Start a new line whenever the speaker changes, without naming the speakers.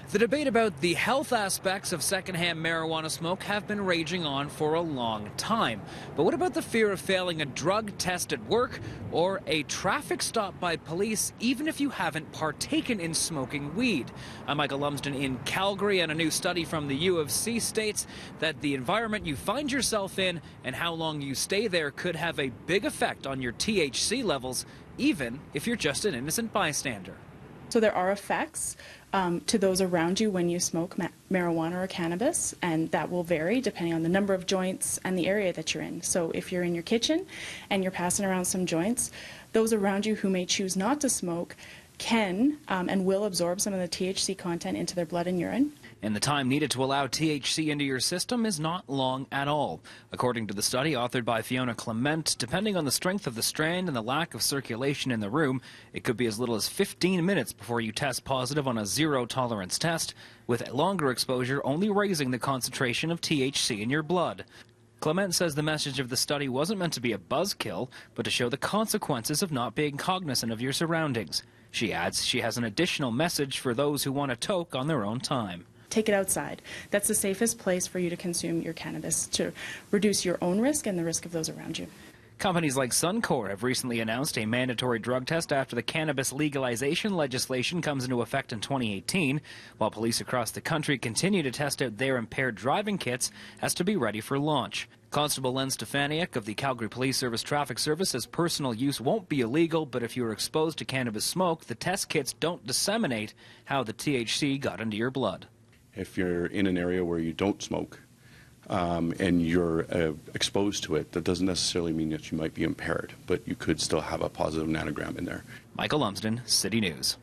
The debate about the health aspects of secondhand marijuana smoke have been raging on for a long time. But what about the fear of failing a drug test at work or a traffic stop by police, even if you haven't partaken in smoking weed? I'm Michael Lumsden in Calgary, and a new study from the U of C states that the environment you find yourself in and how long you stay there could have a big effect on your THC levels, even if you're just an innocent bystander.
So there are effects to those around you when you smoke marijuana or cannabis, and that will vary depending on the number of joints and the area that you're in. So if you're in your kitchen and you're passing around some joints, those around you who may choose not to smoke can and will absorb some of the THC content into their blood and urine.
And the time needed to allow THC into your system is not long at all. According to the study authored by Fiona Clement, depending on the strength of the strand and the lack of circulation in the room, it could be as little as 15 minutes before you test positive on a zero-tolerance test, with longer exposure only raising the concentration of THC in your blood. Clement says the message of the study wasn't meant to be a buzzkill, but to show the consequences of not being cognizant of your surroundings. She adds she has an additional message for those who want to toke on their own time.
Take it outside. That's the safest place for you to consume your cannabis, to reduce your own risk and the risk of those around you.
Companies like Suncor have recently announced a mandatory drug test after the cannabis legalization legislation comes into effect in 2018, while police across the country continue to test out their impaired driving kits as to be ready for launch. Constable Len Stefaniak of the Calgary Police Service Traffic Service says personal use won't be illegal, but if you are exposed to cannabis smoke, the test kits don't disseminate how the THC got into your blood.
If you're in an area where you don't smoke and you're exposed to it, that doesn't necessarily mean that you might be impaired, but you could still have a positive nanogram in there.
Michael Lumsden, City News.